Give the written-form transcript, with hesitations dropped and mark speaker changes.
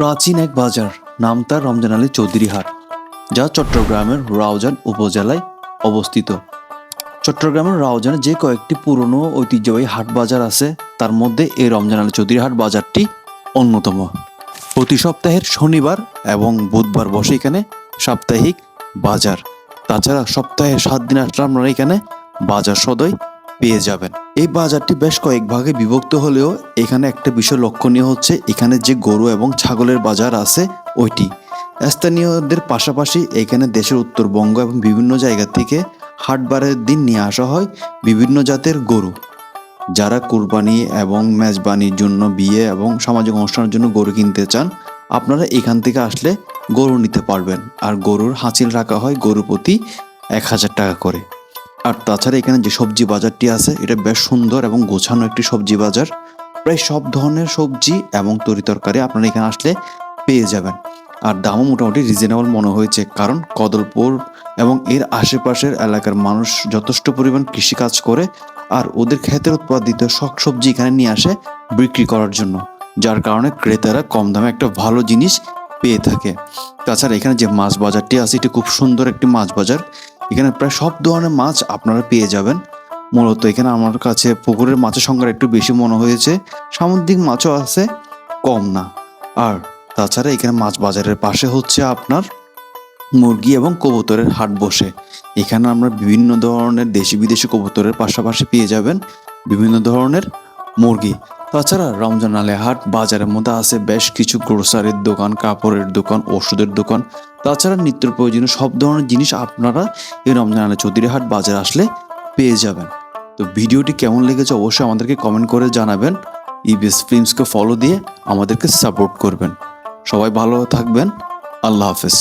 Speaker 1: প্রাচীন এক বাজার, নাম তার রমজান আলী চৌধুরী হাট, যা চট্টগ্রামের রাউজান উপজেলায় অবস্থিত। চট্টগ্রামের রাউজানে যে কয়েকটি পুরনো ঐতিহ্যবাহী হাট বাজার আছে, তার মধ্যে এই রমজান আলী চৌধুরী হাট বাজারটি অন্যতম। প্রতি সপ্তাহের শনিবার এবং বুধবার বসে এখানে সাপ্তাহিক বাজার। তাছাড়া সপ্তাহে 7 দিন আসলে আপনারা এখানে বাজার সদাই পেয়ে যাবেন। এই বাজারটি বেশ কয়েক ভাগে বিভক্ত হলেও এখানে একটা বিষয় লক্ষণীয় হচ্ছে এখানে যে গরু এবং ছাগলের বাজার আছে ওইটি। স্থানীয়দের পাশাপাশি এখানে দেশের উত্তরবঙ্গ এবং বিভিন্ন জায়গা থেকে হাটবারের দিন নিয়ে আসা হয় বিভিন্ন জাতের গরু। যারা কুরবানি এবং মেজবানির জন্য, বিয়ে এবং সামাজিক অনুষ্ঠানের জন্য গরু কিনতে চান, আপনারা এখান থেকে আসলে গরু নিতে পারবেন। আর গরুর হাঁচিল রাখা হয় গরু প্রতি 1000 টাকা করে। আর তাছাড়া এখানে যে সবজি বাজারটি আছে এটা বেশ সুন্দর এবং গোছানো একটি সবজি বাজার। প্রায় সব ধরনের সবজি এবং তরিতরকারি আপনারা এখানে আসলে পেয়ে যাবেন। আর দামও মোটামুটি রিজনেবল মনে হয়েছে, কারণ কদলপুর এবং এর আশেপাশের এলাকার মানুষ যথেষ্ট পরিমাণ কৃষিকাজ করে, আর ওদের ক্ষেতের উৎপাদিত শাক সবজি এখানে নিয়ে আসে বিক্রি করার জন্য, যার কারণে ক্রেতারা কম দামে একটা ভালো জিনিস পেয়ে থাকে। তাছাড়া এখানে যে মাছ বাজারটি আছে এটি খুব সুন্দর একটি মাছ বাজার। এখানে প্রায় সব ধরনের মাছ আপনারা পেয়ে যাবেন। মূলত এখানে আমার কাছে পুকুরের মাছের সংখ্যা একটু বেশি মনে হয়েছে, সামুদ্রিক মাছও আছে, কম না। আর তাছাড়া এখানে মাছ বাজারের পাশে হচ্ছে আপনার মুরগি এবং কবুতরের হাট বসে। এখানে আমরা বিভিন্ন ধরনের দেশি বিদেশি কবুতরের পাশাপাশি পেয়ে যাবেন বিভিন্ন ধরনের মুরগি। তাছাড়া রমজান আলী হাট বাজারের মধ্যে আছে বেশ কিছু গ্রোসারির দোকান, কাপড়ের দোকান, ওষুধের দোকান। তাছাড়া নিত্য প্রয়োজনীয় সব ধরনের জিনিস আপনারা এই রমজান আলী চৌধুরী হাট বাজারে আসলে পেয়ে যাবেন। তো ভিডিওটি কেমন লেগেছে অবশ্যই আমাদেরকে কমেন্ট করে জানাবেন। ইবিএস ফিল্মসকে ফলো দিয়ে আমাদেরকে সাপোর্ট করবেন। সবাই ভালো থাকবেন। আল্লাহ হাফেজ।